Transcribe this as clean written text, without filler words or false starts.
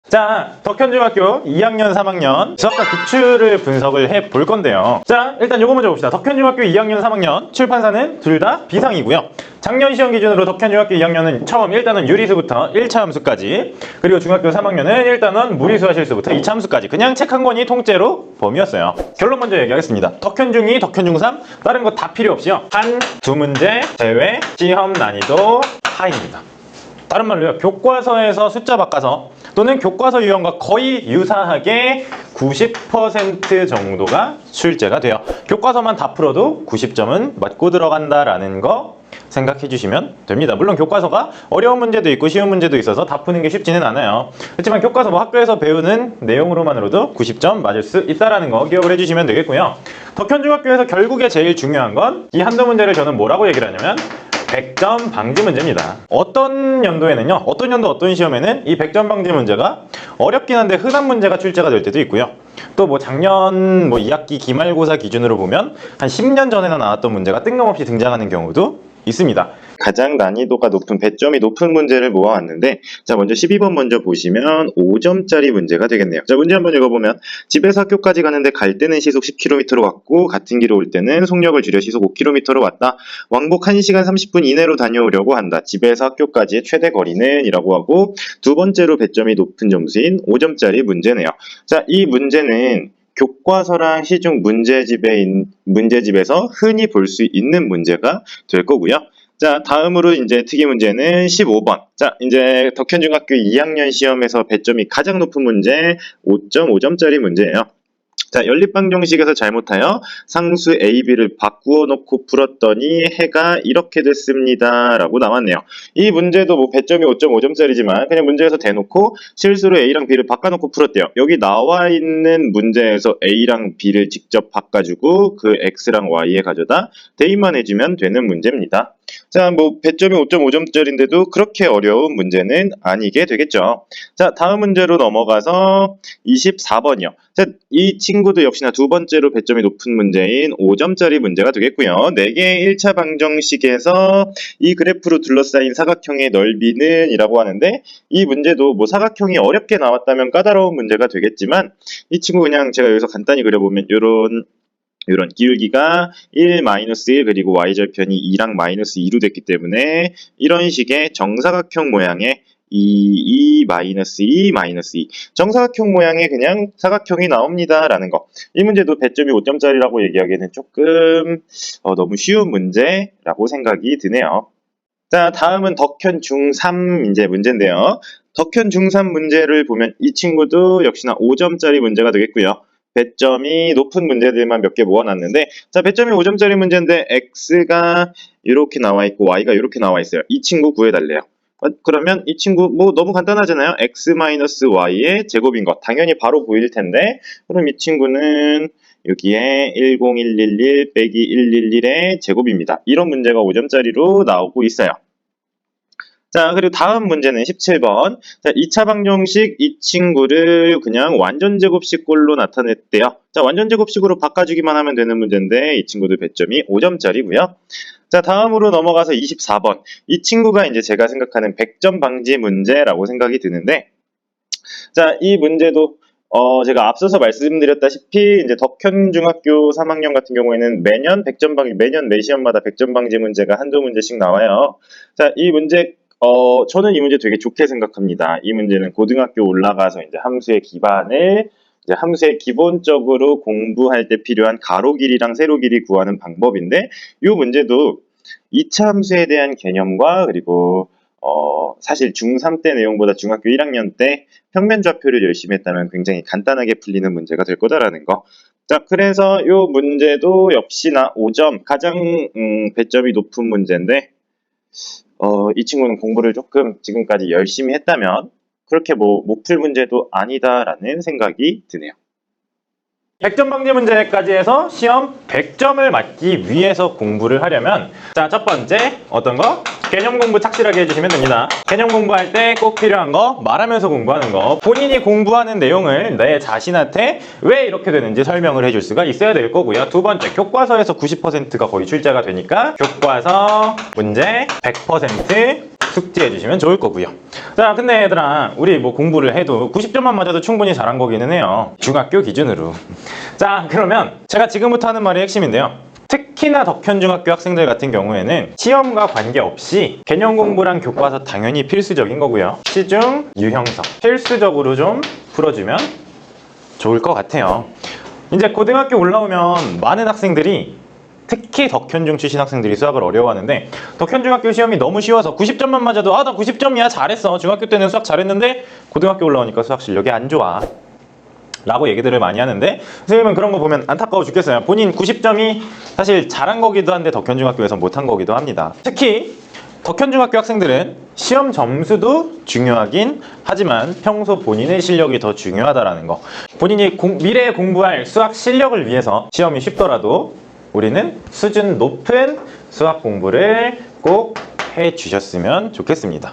자, 덕현중학교 2학년, 3학년 수학과 기출을 분석을 해볼 건데요. 자, 일단 요거 먼저 봅시다. 덕현중학교 2학년, 3학년 출판사는 둘 다 비상이고요. 작년 시험 기준으로 덕현중학교 2학년은 처음 일단은 유리수부터 1차 함수까지, 그리고 중학교 3학년은 일단은 무리수와 실수부터 2차 함수까지 그냥 책 한 권이 통째로 범위였어요. 결론 먼저 얘기하겠습니다. 덕현중2, 덕현중3 다른 거 다 필요 없이요. 한 두 문제 제외 시험 난이도 하입니다. 다른 말로요, 교과서에서 숫자 바꿔서 또는 교과서 유형과 거의 유사하게 90% 정도가 출제가 돼요. 교과서만 다 풀어도 90점은 맞고 들어간다라는 거 생각해 주시면 됩니다. 물론 교과서가 어려운 문제도 있고 쉬운 문제도 있어서 다 푸는 게 쉽지는 않아요. 그렇지만 교과서 뭐 학교에서 배우는 내용으로만으로도 90점 맞을 수 있다는 거 기억을 해주시면 되겠고요. 덕현중학교에서 결국에 제일 중요한 건 이 한두 문제를 저는 뭐라고 얘기를 하냐면 100점 방지 문제입니다. 어떤 연도에는요, 어떤 연도 어떤 시험에는 이 100점 방지 문제가 어렵긴 한데 흔한 문제가 출제가 될 때도 있고요. 또 뭐 작년 2학기 기말고사 기준으로 보면 한 10년 전에나 나왔던 문제가 뜬금없이 등장하는 경우도 있습니다. 가장 난이도가 높은, 배점이 높은 문제를 모아왔는데, 자, 먼저 12번 먼저 보시면 5점짜리 문제가 되겠네요. 자, 문제 한번 읽어보면, 집에서 학교까지 가는데 갈 때는 시속 10km로 갔고 같은 길을 올 때는 속력을 줄여 시속 5km로 왔다. 왕복 1시간 30분 이내로 다녀오려고 한다. 집에서 학교까지의 최대 거리는 이라고 하고, 두 번째로 배점이 높은 점수인 5점짜리 문제네요. 자, 이 문제는 교과서랑 시중 문제집에서 흔히 볼 수 있는 문제가 될 거고요. 자, 다음으로 이제 특이 문제는 15번. 자, 이제 덕현중학교 2학년 시험에서 배점이 가장 높은 문제 5.5점짜리 문제예요. 자, 연립방정식에서 잘못하여 상수 a, b를 바꾸어 놓고 풀었더니 해가 이렇게 됐습니다. 라고 나왔네요. 이 문제도 뭐 배점이 5.5점짜리지만 그냥 문제에서 대놓고 실수로 a랑 b를 바꿔놓고 풀었대요. 여기 나와 있는 문제에서 a랑 b를 직접 바꿔주고 그 x랑 y에 가져다 대입만 해주면 되는 문제입니다. 자, 뭐 배점이 5.5점짜리인데도 그렇게 어려운 문제는 아니게 되겠죠. 자, 다음 문제로 넘어가서 24번이요. 자, 이 친구도 역시나 두 번째로 배점이 높은 문제인 5점짜리 문제가 되겠고요. 4개의 1차 방정식에서 이 그래프로 둘러싸인 사각형의 넓이는 이라고 하는데, 이 문제도 뭐 사각형이 어렵게 나왔다면 까다로운 문제가 되겠지만, 이 친구 그냥 제가 여기서 간단히 그려보면 이런 기울기가 1, -1 그리고 y절편이 2랑 -2로 됐기 때문에 이런 식의 정사각형 모양의 2, -2, -2 정사각형 모양의 그냥 사각형이 나옵니다 라는 거. 이 문제도 배점이 5점짜리라고 얘기하기에는 조금 너무 쉬운 문제라고 생각이 드네요. 자, 다음은 덕현 중3 이제 문제인데요. 덕현 중3 문제를 보면 이 친구도 역시나 5점짜리 문제가 되겠고요. 배점이 높은 문제들만 몇 개 모아놨는데, 자, 배점이 5점짜리 문제인데 x가 이렇게 나와 있고 y가 이렇게 나와 있어요. 이 친구 구해달래요. 그러면 이 친구 뭐 너무 간단하잖아요. x-y의 제곱인 것 당연히 바로 보일 텐데, 그럼 이 친구는 여기에 10111 빼기 111의 제곱입니다. 이런 문제가 5점짜리로 나오고 있어요. 자, 그리고 다음 문제는 17번. 자, 2차 방정식 이 친구를 그냥 완전제곱식꼴로 나타냈대요. 자, 완전제곱식으로 바꿔주기만 하면 되는 문제인데 이 친구도 배점이 5점짜리고요. 자, 다음으로 넘어가서 24번. 이 친구가 이제 제가 생각하는 100점 방지 문제라고 생각이 드는데, 자, 이 문제도 제가 앞서서 말씀드렸다시피 이제 덕현중학교 3학년 같은 경우에는 매년 매 시험마다 100점 방지 문제가 한두 문제씩 나와요. 자, 이 문제 저는 이 문제 되게 좋게 생각합니다. 이 문제는 고등학교 올라가서 이제 함수의 기반을 함수의 기본적으로 공부할 때 필요한 가로 길이랑 세로 길이 구하는 방법인데, 이 문제도 2차 함수에 대한 개념과 그리고 사실 중3 때 내용보다 중학교 1학년 때 평면 좌표를 열심히 했다면 굉장히 간단하게 풀리는 문제가 될 거다라는 거. 자, 그래서 이 문제도 역시나 5점, 가장 배점이 높은 문제인데, 이 친구는 공부를 조금 지금까지 열심히 했다면 그렇게 못 풀 문제도 아니다라는 생각이 드네요. 100점 방지 문제까지 해서 시험 100점을 맞기 위해서 공부를 하려면, 자, 첫 번째 어떤 거? 개념 공부 착실하게 해주시면 됩니다. 개념 공부할 때 꼭 필요한 거, 말하면서 공부하는 거, 본인이 공부하는 내용을 내 자신한테 왜 이렇게 되는지 설명을 해줄 수가 있어야 될 거고요. 두 번째, 교과서에서 90%가 거의 출제가 되니까 교과서 문제 100% 숙지해 주시면 좋을 거고요. 자, 근데 얘들아, 우리 뭐 공부를 해도 90점만 맞아도 충분히 잘한 거기는 해요. 중학교 기준으로. 자, 그러면 제가 지금부터 하는 말이 핵심인데요. 특히나 덕현중학교 학생들 같은 경우에는 시험과 관계없이 개념 공부랑 교과서 당연히 필수적인 거고요. 시중, 유형서 필수적으로 좀 풀어주면 좋을 것 같아요. 이제 고등학교 올라오면 많은 학생들이 특히 덕현중 출신 학생들이 수학을 어려워하는데 덕현중학교 시험이 너무 쉬워서 90점만 맞아도 나 90점이야 잘했어 중학교 때는 수학 잘했는데 고등학교 올라오니까 수학 실력이 안 좋아 라고 얘기들을 많이 하는데 선생님은 그런 거 보면 안타까워 죽겠어요. 본인 90점이 사실 잘한 거기도 한데 덕현중학교에서 못한 거기도 합니다. 특히 덕현중학교 학생들은 시험 점수도 중요하긴 하지만 평소 본인의 실력이 더 중요하다라는 거. 본인이 미래에 공부할 수학 실력을 위해서 시험이 쉽더라도 우리는 수준 높은 수학 공부를 꼭 해주셨으면 좋겠습니다.